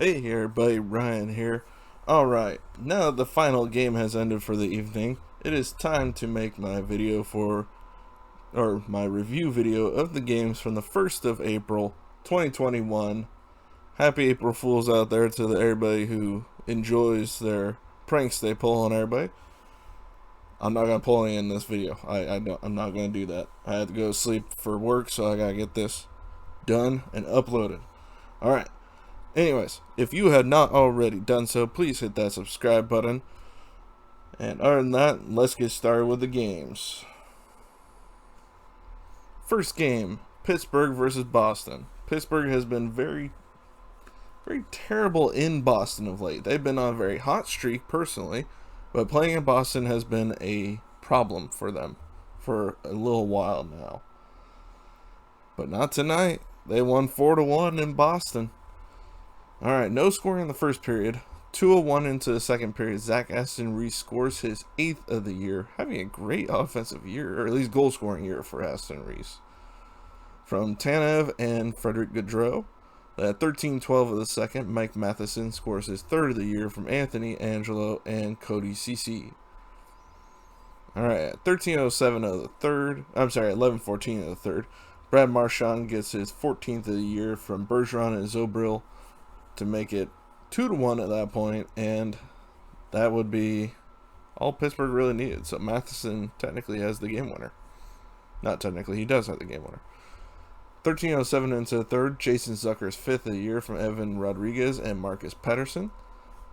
Hey everybody, Ryan here. Alright, now that the final game has ended for the evening, it is time to make my my review video of the games from the 1st of April, 2021. Happy April Fools out there to everybody who enjoys their pranks they pull on everybody. I'm not gonna pull any in this video. I'm not gonna do that. I had to go to sleep for work, so I gotta get this done and uploaded. Alright. Anyways, if you had not already done so, please hit that subscribe button. And other than that, let's get started with the games. First game, Pittsburgh versus Boston. Pittsburgh has been very terrible in Boston of late. They've been on a very hot streak personally, but playing in Boston has been a problem for them for a little while now. But not tonight. They won 4-1 in Boston. Alright, no scoring in the first period. 2:01 into the second period, Zach Aston Reese scores his 8th of the year, having a great offensive year, or at least goal scoring year for Aston Reese. From Tanev and Frederick Gaudreau. At 13:12 of the second, Mike Matheson scores his 3rd of the year from Anthony Angelo and Cody Ceci. Alright, at 13:07 of the third, 11:14 of the third, Brad Marchand gets his 14th of the year from Bergeron and Zobril to make it 2-1 at that point, and that would be all Pittsburgh really needed. So Matheson technically has the game winner. Not technically, he does have the game winner. 13:07 into the third, Jason Zucker's 5th of the year from Evan Rodriguez and Marcus Pettersson.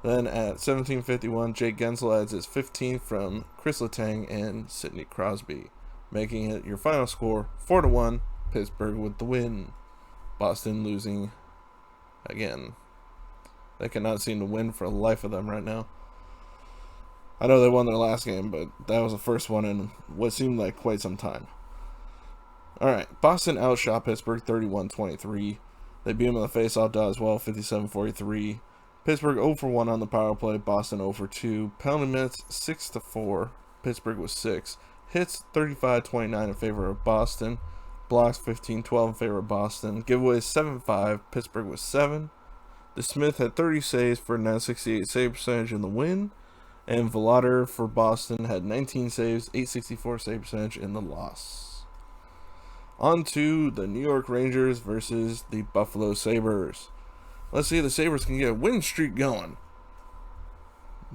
Then at 17:51, Jake Gensel adds his 15th from Chris Letang and Sidney Crosby, making it your final score 4-1, Pittsburgh with the win. Boston losing again. They cannot seem to win for the life of them right now. I know they won their last game, but that was the first one in what seemed like quite some time. Alright, Boston outshot Pittsburgh 31-23. They beat them in the faceoff dot as well, 57-43. Pittsburgh 0-for-1 on the power play, Boston 0-for-2. Penalty minutes 6-4. Pittsburgh was 6. Hits 35-29 in favor of Boston. Blocks 15-12 in favor of Boston. Giveaways 7-5. Pittsburgh was 7. DeSmith had 30 saves for a 968 save percentage in the win, and Vlader for Boston had 19 saves, 864 save percentage in the loss. On to the New York Rangers versus the Buffalo Sabres. Let's see if the Sabres can get a win streak going.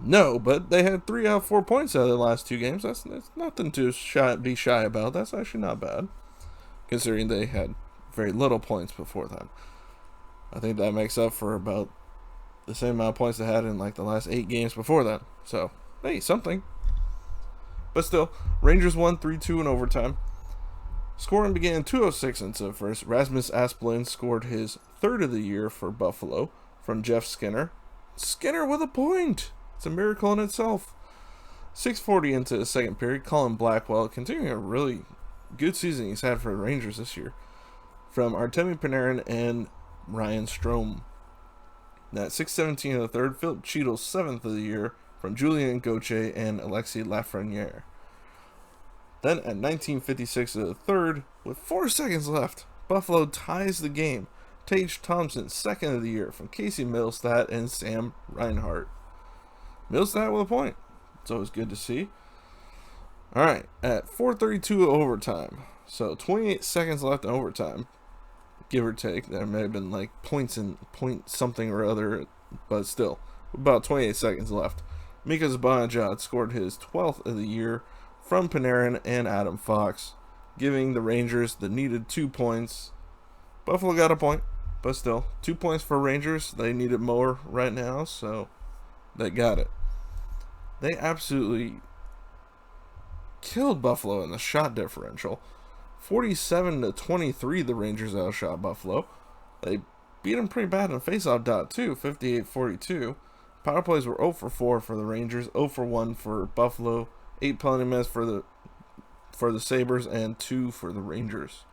No, but they had 3 out of 4 points out of the last 2 games. That's nothing to be shy about. That's actually not bad, considering they had very little points before that. I think that makes up for about the same amount of points they had in like the last 8 games before that. So, hey, something. But still, Rangers won 3-2 in overtime. Scoring began 2:06 into the first. Rasmus Asplund scored his 3rd of the year for Buffalo from Jeff Skinner. Skinner with a point! It's a miracle in itself. 6:40 into the second period, Colin Blackwell continuing a really good season he's had for the Rangers this year, from Artemi Panarin and Ryan Strome. At 6:17 of the third, Philip Cheadle's 7th of the year from Julien Gauthier and Alexis Lafreniere. Then at 19:56 of the third, with 4 seconds left, Buffalo ties the game. Tage Thompson's 2nd of the year from Casey Middlestat and Sam Reinhart. Middlestat with a point. It's always good to see. Alright, at 4:32 overtime, so 28 seconds left in overtime, give or take. There may have been like point something or other, but still, about 28 seconds left. Mika Zibanejad scored his 12th of the year from Panarin and Adam Fox, giving the Rangers the needed 2 points. Buffalo got a point, but still, 2 points for Rangers. They needed more right now, so they got it. They absolutely killed Buffalo in the shot differential. 47-23, the Rangers outshot Buffalo. They beat them pretty bad in faceoff dot too, 58-42. Power plays were 0-for-4 for the Rangers, 0-for-1 for Buffalo, 8 penalty minutes for the Sabres, and 2 for the Rangers.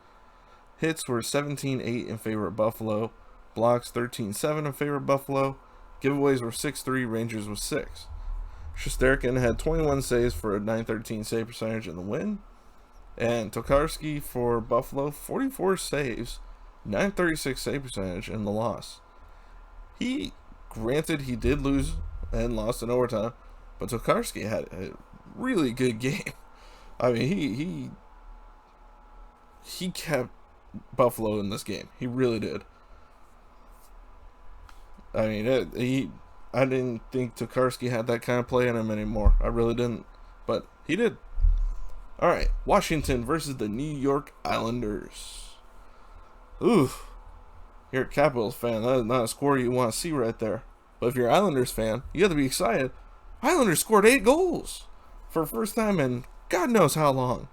Hits were 17-8 in favor of Buffalo. Blocks 13-7 in favor of Buffalo. Giveaways were 6-3, Rangers was 6. Shesterkin had 21 saves for a 913 save percentage in the win. And Tokarski for Buffalo, 44 saves, 936 save percentage in the loss. He Granted, he did lose and lost in overtime, but Tokarski had a really good game. I mean, he kept Buffalo in this game. He really did. I mean, I didn't think Tokarski had that kind of play in him anymore. I really didn't, but he did. All right, Washington versus the New York Islanders. Oof. You're a Capitals fan. That is not a score you want to see right there. But if you're an Islanders fan, you have to be excited. Islanders scored 8 goals for the first time in God knows how long.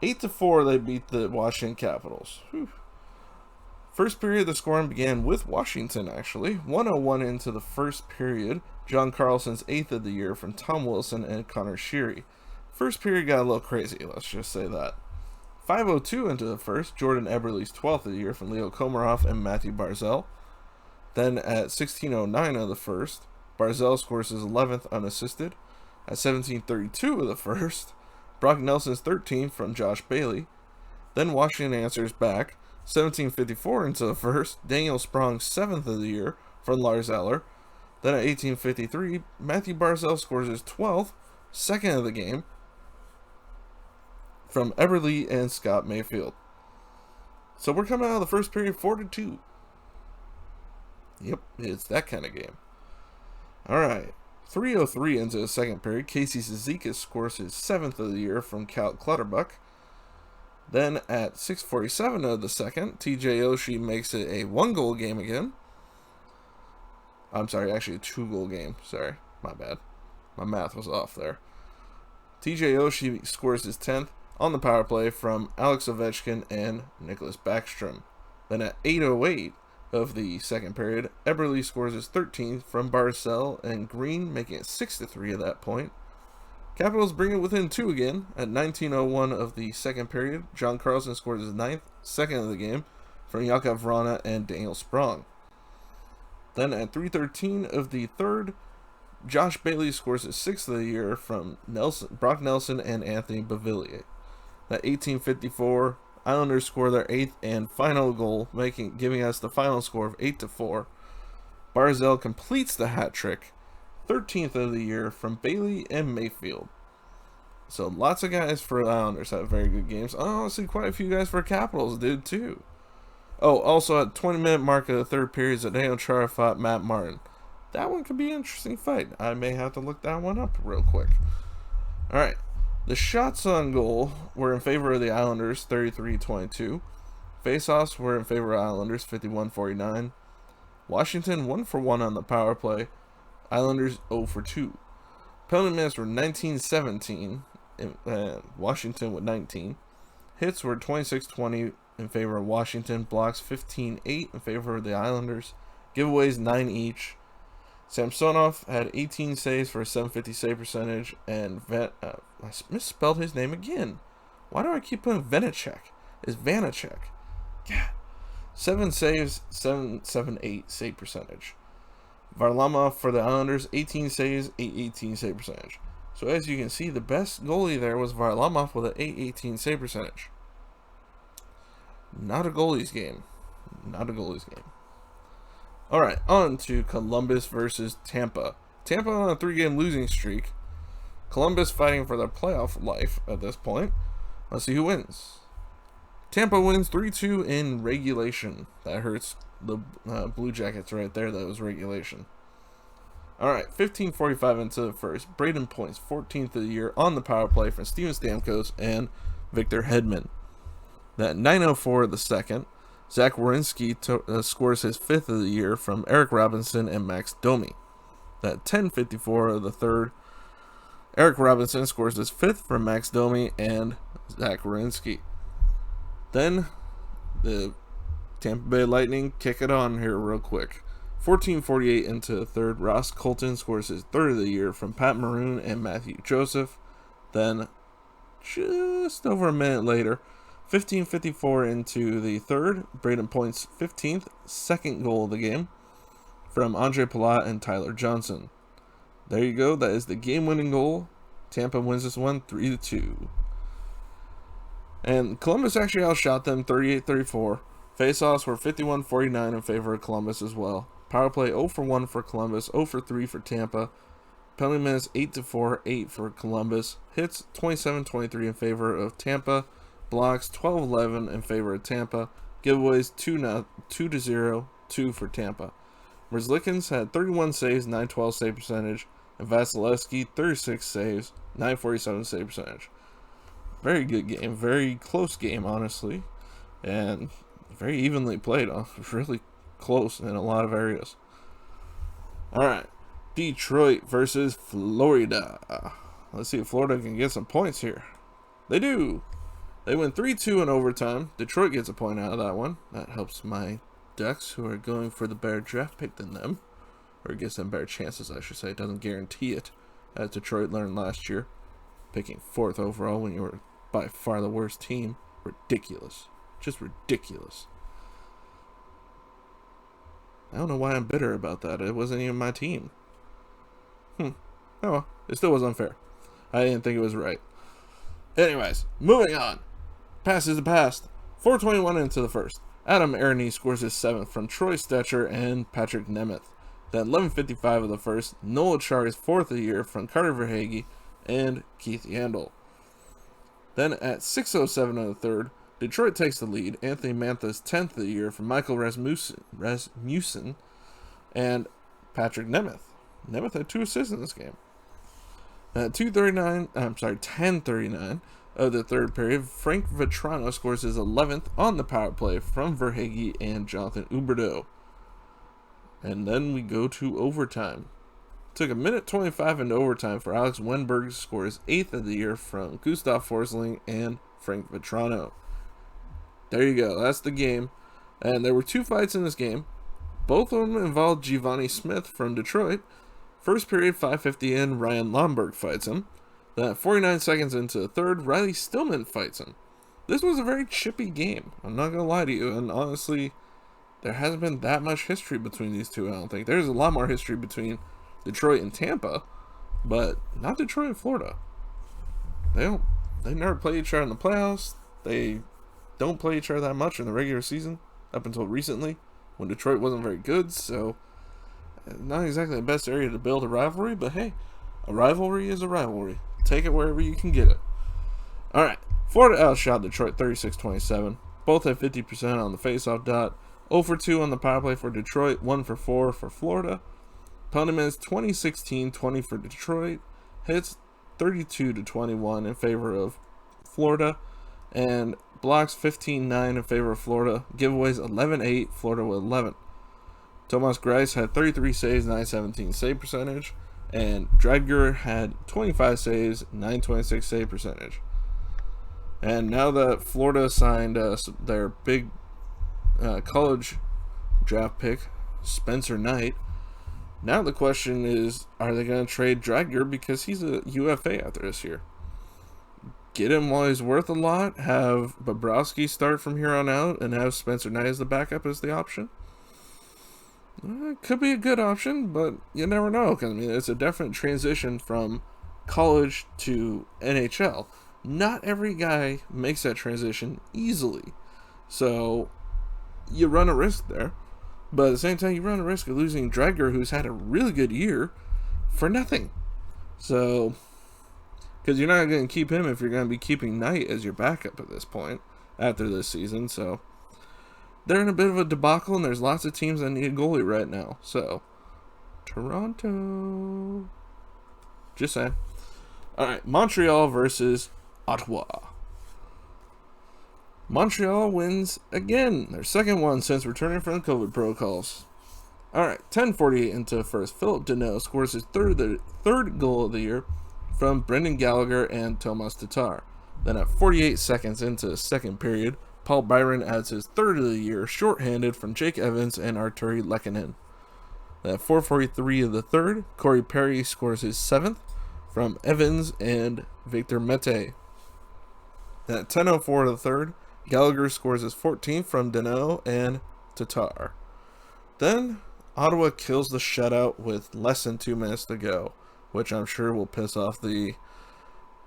8-4, they beat the Washington Capitals. Whew. First period, the scoring began with Washington, actually. 1:01 into the first period. John Carlson's 8th of the year from Tom Wilson and Connor Sheary. First period got a little crazy, let's just say that. 5:02 into the first, Jordan Eberle's 12th of the year from Leo Komarov and Matthew Barzal. Then at 16:09 of the first, Barzal scores his 11th unassisted. At 17:32 of the first, Brock Nelson's 13th from Josh Bailey. Then Washington answers back. 17:54 into the first, Daniel Sprong's 7th of the year from Lars Eller. Then at 18:53, Matthew Barzal scores his 12th, second of the game, from Eberle and Scott Mayfield. So we're coming out of the first period 4-2. Yep, it's that kind of game. All right, 3:03 into the second period, Casey Cizikas scores his 7th of the year from Cal Clutterbuck. Then at 6:47 of the second, TJ Oshie makes it a 1-goal game again. I'm sorry, actually a 2-goal game. Sorry, my bad. My math was off there. TJ Oshie scores his 10th on the power play from Alex Ovechkin and Nicholas Backstrom. Then at 8:08 of the second period, Eberle scores his 13th from Barzal and Green, making it 6-3 at that point. Capitals bring it within 2 again. At 19:01 of the second period, John Carlson scores his 9th, second of the game, from Jakub Vrana and Daniel Sprong. Then at 3:13 of the third, Josh Bailey scores his 6th of the year from Brock Nelson and Anthony Beauvillier. At 18:54, Islanders score their 8th and final goal, giving us the final score of 8-4. Barzal completes the hat trick, 13th of the year from Bailey and Mayfield. So lots of guys for the Islanders have very good games. Honestly, quite a few guys for Capitals did too. Oh, also at 20-minute mark of the third period, Zdeno Chara fought Matt Martin. That one could be an interesting fight. I may have to look that one up real quick. All right. The shots on goal were in favor of the Islanders, 33-22. Faceoffs were in favor of Islanders, 51-49. Washington 1-for-1 on the power play. Islanders 0-for-2. Penalty minutes were 19-17. Washington with 19. Hits were 26-20 in favor of Washington. Blocks 15-8 in favor of the Islanders. Giveaways 9 each. Samsonov had 18 saves for a .750 save percentage, and I misspelled his name again. Why do I keep putting Vanacek? It's Vanacek. God. 7 saves, 7.78 save percentage. Varlamov for the Islanders, 18 saves, 8.18 save percentage. So as you can see, the best goalie there was Varlamov with an 8.18 save percentage. Not a goalie's game. Not a goalie's game. Alright, on to Columbus versus Tampa. Tampa on a 3-game losing streak. Columbus fighting for their playoff life at this point. Let's see who wins. Tampa wins 3-2 in regulation. That hurts the Blue Jackets right there. That was regulation. Alright, 15:45 into the first. Braden Points, 14th of the year on the power play from Steven Stamkos and Victor Hedman. That 9:04 of the second. Zach Werenski scores his 5th of the year from Eric Robinson and Max Domi. That 10:54 of the third, Eric Robinson scores his 5th from Max Domi and Zach Werenski. Then the Tampa Bay Lightning kick it on here real quick. 14:48 into the third, Ross Colton scores his 3rd of the year from Pat Maroon and Matthew Joseph. Then just over a minute later, 15:54 into the third, Braden Point's 15th, second goal of the game from Andre Palat and Tyler Johnson. There you go. That is the game-winning goal. Tampa wins this one 3-2. And Columbus actually outshot them 38-34. Faceoffs were 51-49 in favor of Columbus as well. Power play 0 for 1 for Columbus, 0 for 3 for Tampa. Penalty minutes 8-4, 8 for Columbus. Hits 27-23 in favor of Tampa. Blocks 12-11 in favor of Tampa. Giveaways 2-0, 2 for Tampa. Merzlikins had 31 saves, 912 save percentage, and Vasilevsky 36 saves, 947 save percentage. Very good game, very close game, honestly, and very evenly played. Really close in a lot of areas. All right, Detroit versus Florida. Let's see if Florida can get some points here. They do. They win 3-2 in overtime. Detroit gets a point out of that one. That helps my Ducks, who are going for the better draft pick than them, or gives them better chances, I should say. It doesn't guarantee it, as Detroit learned last year, picking 4th overall when you were by far the worst team. Ridiculous. Just ridiculous. I don't know why I'm bitter about that. It wasn't even my team. Oh well, it still was unfair. I didn't think it was right. Anyways, moving on. Pass is the past. 4:21 into the first. Adam Aroney scores his 7th from Troy Stetcher and Patrick Nemeth. Then 11:55 of the first, Noel Acciari's 4th of the year from Carter Verhaeghe and Keith Yandle. Then at 6:07 of the third, Detroit takes the lead. Anthony Mantha's 10th of the year from Michael Rasmussen and Patrick Nemeth. Nemeth had 2 assists in this game. At 10:39 of the third period, Frank Vetrano scores his 11th on the power play from Verhaeghe and Jonathan Huberdeau. And then we go to overtime. Took 1:25 into overtime for Alex Wenberg to score his 8th of the year from Gustav Forsling and Frank Vetrano. There you go. That's the game. And there were 2 fights in this game. Both of them involved Giovanni Smith from Detroit. First period, 5:50 in, Ryan Lomberg fights him. Then at 49 seconds into the third, Riley Stillman fights him. This was a very chippy game. I'm not going to lie to you. And honestly, there hasn't been that much history between these two, I don't think. There's a lot more history between Detroit and Tampa, but not Detroit and Florida. They never play each other in the playoffs. They don't play each other that much in the regular season, up until recently, when Detroit wasn't very good. So, not exactly the best area to build a rivalry, but hey, a rivalry is a rivalry. Take it wherever you can get it. Alright, Florida outshot Detroit 36-27. Both had 50% on the faceoff dot. 0 for 2 on the power play for Detroit. 1 for 4 for Florida. Penalty minutes 20 for Detroit. Hits 32-21 in favor of Florida. And blocks 15-9 in favor of Florida. Giveaways 11-8. Florida with 11. Tomas Greiss had 33 saves, 917 save percentage. And Dragier had 25 saves, 926 save percentage. And now that Florida signed their big college draft pick, Spencer Knight, now the question is, are they going to trade Dragier because he's a UFA after this year? Get him while he's worth a lot, have Bobrovsky start from here on out, and have Spencer Knight as the backup as the option? It could be a good option, but you never know. Because I mean, it's a definite transition from college to NHL. Not every guy makes that transition easily. So, you run a risk there. But at the same time, you run a risk of losing Dragier, who's had a really good year, for nothing. So, because you're not going to keep him if you're going to be keeping Knight as your backup at this point, after this season. So, they're in a bit of a debacle, and there's lots of teams that need a goalie right now. So, Toronto. Just saying. Alright, Montreal versus Ottawa. Montreal wins again. Their second one since returning from the COVID protocols. Alright, 10:48 into the first. Philip Deneau scores his third goal of the year from Brendan Gallagher and Tomas Tatar. Then at 48 seconds into the second period, Paul Byron adds his 3rd of the year, shorthanded from Jake Evans and Arturi Lehkonen. Then at 4:43 of the third, Corey Perry scores his 7th from Evans and Victor Mete. Then at 10:04 of the third, Gallagher scores his 14th from Deneau and Tatar. Then Ottawa kills the shutout with less than 2 minutes to go, which I'm sure will piss off the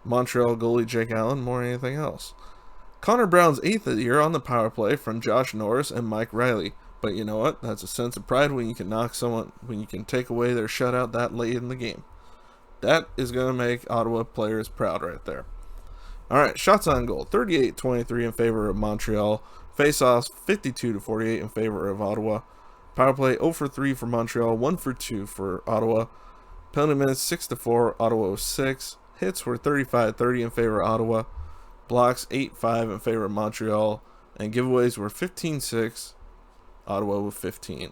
Montreal goalie Jake Allen more than anything else. Connor Brown's 8th of the year on the power play from Josh Norris and Mike Riley. But you know what? That's a sense of pride when you can knock someone, when you can take away their shutout that late in the game. That is going to make Ottawa players proud right there. All right, shots on goal, 38-23 in favor of Montreal. Face-offs, 52-48 in favor of Ottawa. Power play, 0 for 3 for Montreal, 1 for 2 for Ottawa. Penalty minutes, 6-4, Ottawa 6. Hits were 35-30 in favor of Ottawa. Blocks, 8-5 in favor of Montreal. And giveaways were 15-6, Ottawa with 15.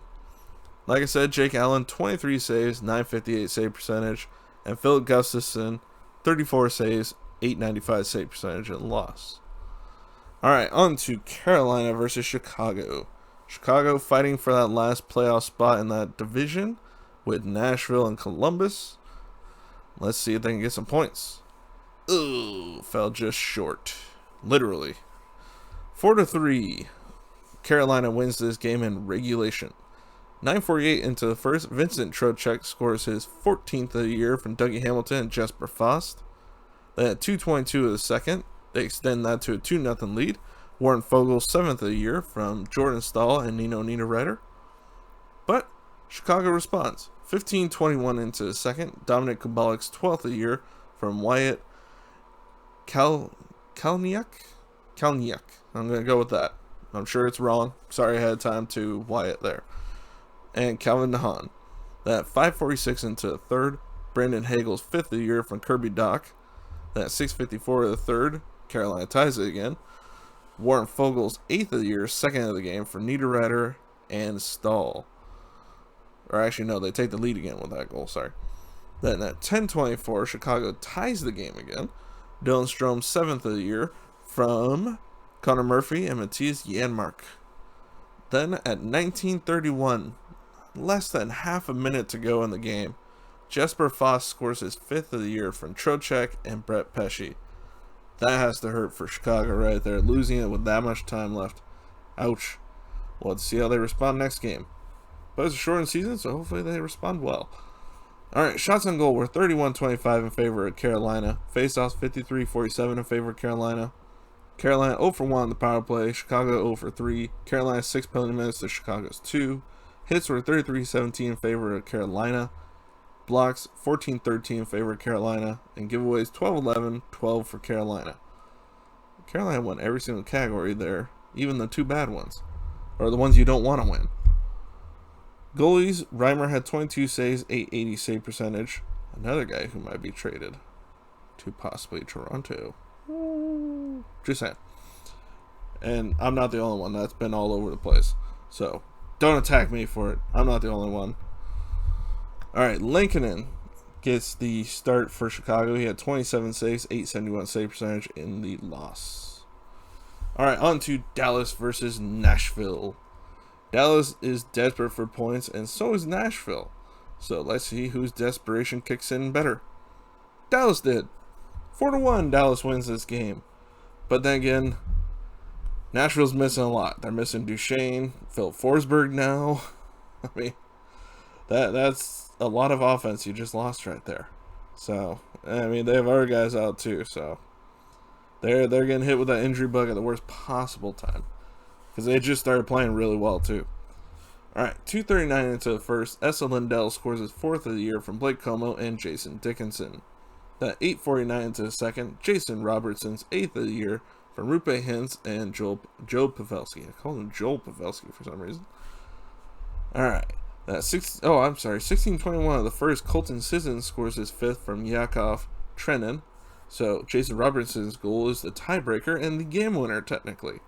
Like I said, Jake Allen, 23 saves, 958 save percentage. And Philip Gustafson, 34 saves, 895 save percentage and loss. Alright, on to Carolina versus Chicago. Chicago fighting for that last playoff spot in that division with Nashville and Columbus. Let's see if they can get some points. Ooh, fell just short. Literally. 4-3. Carolina wins this game in regulation. 9:48 into the first, Vincent Trocheck scores his 14th of the year from Dougie Hamilton and Jesper Fast. Then at 2:22 of the second, they extend that to a 2-0 lead. Warren Foegele's 7th of the year from Jordan Staal and Nino Niederreiter. But Chicago responds. 15:21 into the second, Dominic Kubalik's 12th of the year from Wyatt Kalniak. I'm going to go with that. I'm sure it's wrong. Sorry ahead of time to Wyatt there. And Calvin DeHaan. That 5:46 into the third, Brandon Hagel's 5th of the year from Kirby Dach. That 6:54 of the third, Carolina ties it again. Warren Foegele's 8th of the year, 2nd of the game for Niederreiter and Staal. Or actually, no, they take the lead again with that goal, sorry. Then at 10:24, Chicago ties the game again. Dylan Strome's 7th of the year from Connor Murphy and Matthias Janmark. Then at 19:31, less than half a minute to go in the game, Jesper Fast scores his 5th of the year from Trocheck and Brett Pesce. That has to hurt for Chicago right there, losing it with that much time left. Ouch. Well, let's see how they respond next game. But it's a shortened season, so hopefully they respond well. Alright, shots on goal were 31-25 in favor of Carolina. Face-offs 53-47 in favor of Carolina. Carolina 0 for 1 on the power play. Chicago 0 for 3. Carolina 6 penalty minutes to Chicago's 2. Hits were 33-17 in favor of Carolina. Blocks 14-13 in favor of Carolina. And giveaways 12-11, 12 for Carolina. Carolina won every single category there, even the 2 bad ones. Or the ones you don't want to win. Goalies, Reimer had 22 saves, 880 save percentage. Another guy who might be traded to possibly Toronto. Just saying. And I'm not the only one. That's been all over the place. So, don't attack me for it. I'm not the only one. Alright, Lankinen gets the start for Chicago. He had 27 saves, 871 save percentage in the loss. Alright, on to Dallas versus Nashville. Dallas is desperate for points, and so is Nashville. So let's see whose desperation kicks in better. Dallas did. 4-1, Dallas wins this game. But then again, Nashville's missing a lot. They're missing Duchesne, Phil Forsberg now. I mean, that's a lot of offense you just lost right there. So, I mean, they have other guys out too. So, they're getting hit with that injury bug at the worst possible time. Because they just started playing really well, too. Alright, 2:39 into the first, Esa Lindell scores his 4th of the year from Blake Como and Jason Dickinson. That 8:49 into the second, Jason Robertson's 8th of the year from Rupe Hintz and Joe Pavelski. I called him Joel Pavelski for some reason. Alright, that 16:21 of the first, Colton Sisson scores his 5th from Yakov Trenin. So, Jason Robertson's goal is the tiebreaker and the game winner, technically.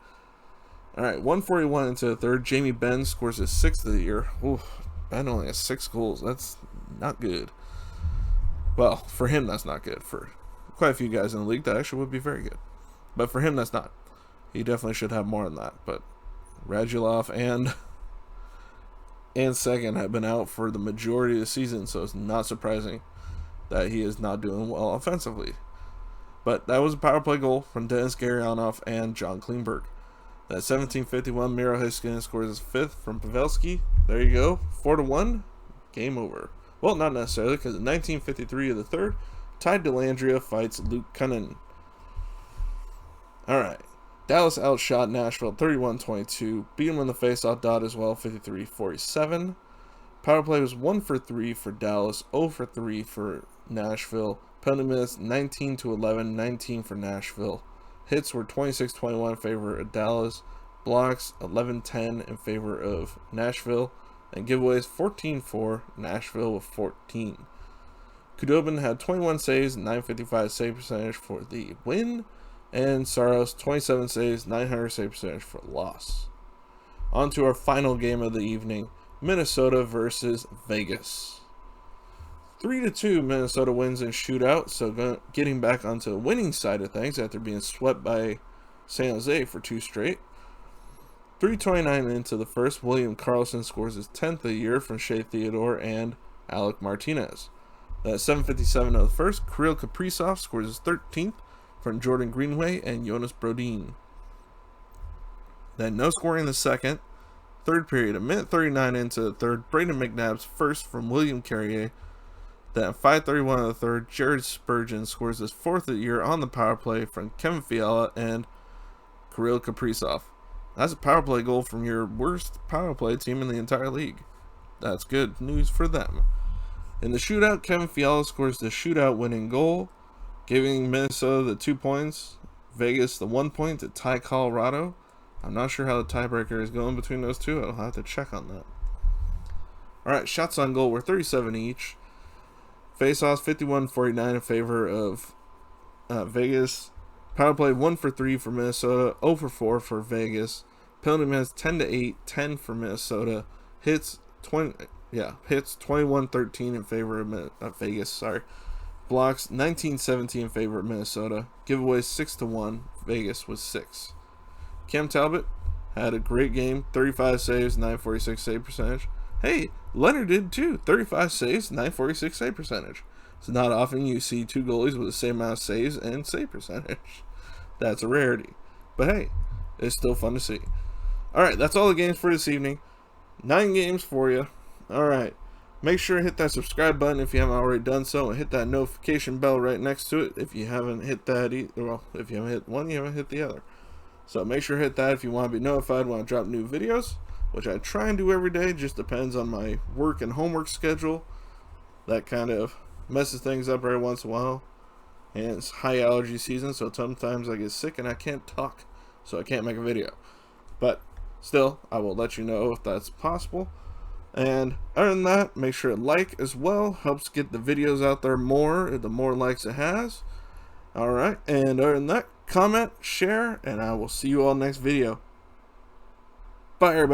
Alright, 1:41 into the third, Jamie Benn scores his 6th of the year. Ooh, Ben only has 6 goals. That's not good. Well, for him, that's not good. For quite a few guys in the league, that actually would be very good. But for him, that's not. He definitely should have more than that. But Radulov and Seguin have been out for the majority of the season, so it's not surprising that he is not doing well offensively. But that was a power play goal from Denis Gurianov and John Klingberg. That 17:51, Miro Heiskanen scores his 5th from Pavelski. There you go, 4-1, game over. Well, not necessarily, because in 19:53 of the third, Ty Dellandrea fights Luke Cunnin. Alright, Dallas outshot Nashville 31-22. Beat them in the faceoff dot as well, 53-47. Power play was 1 for 3 for Dallas, 0 for 3 for Nashville. Penalty minutes 19-11, 19 for Nashville. Hits were 26-21 in favor of Dallas. Blocks 11-10 in favor of Nashville. And giveaways 14-4, Nashville with 14. Kudobin had 21 saves, 955 save percentage for the win. And Saros 27 saves, 900 save percentage for loss. On to our final game of the evening. Minnesota versus Vegas. 3-2 Minnesota wins in shootout, so getting back onto the winning side of things after being swept by San Jose for 2 straight. 3:29 into the first, William Karlsson scores his 10th of the year from Shea Theodore and Alec Martinez. At 7:57 of the first, Kirill Kaprizov scores his 13th from Jordan Greenway and Jonas Brodin. Then no scoring in the second. Third period, a minute 39 into the third, Braden McNabb's first from William Carrier. Then 5:31 of the third, Jared Spurgeon scores his 4th of the year on the power play from Kevin Fiala and Kirill Kaprizov. That's a power play goal from your worst power play team in the entire league. That's good news for them. In the shootout, Kevin Fiala scores the shootout winning goal, giving Minnesota the 2 points, Vegas the 1 point to tie Colorado. I'm not sure how the tiebreaker is going between those two. I'll have to check on that. Alright, shots on goal were 37 each. Face-offs 51-49 in favor of Vegas. Power play 1 for 3 for Minnesota, 0 for 4 for Vegas. Penalty minutes 10-8, 10 for Minnesota. Hits 21-13 in favor of Vegas. Blocks 19-17 in favor of Minnesota. Giveaways 6-1. Vegas was 6. Cam Talbot had a great game, 35 saves, 946 save percentage. Hey, Leonard did too, 35 saves, 946 save percentage. It's not often you see 2 goalies with the same amount of saves and save percentage. That's a rarity. But hey, it's still fun to see. Alright, that's all the games for this evening. 9 games for you. Alright, make sure to hit that subscribe button if you haven't already done so, and hit that notification bell right next to it if you haven't hit that either. Well, if you haven't hit one, you haven't hit the other. So make sure to hit that if you want to be notified when I drop new videos, which I try and do every day. Just depends on my work and homework schedule. That kind of messes things up every once in a while. And it's high allergy season, so sometimes I get sick and I can't talk, so I can't make a video. But still, I will let you know if that's possible. And other than that, make sure to like as well. Helps get the videos out there more, the more likes it has. Alright, and other than that, comment, share, and I will see you all next video. Bye, everybody.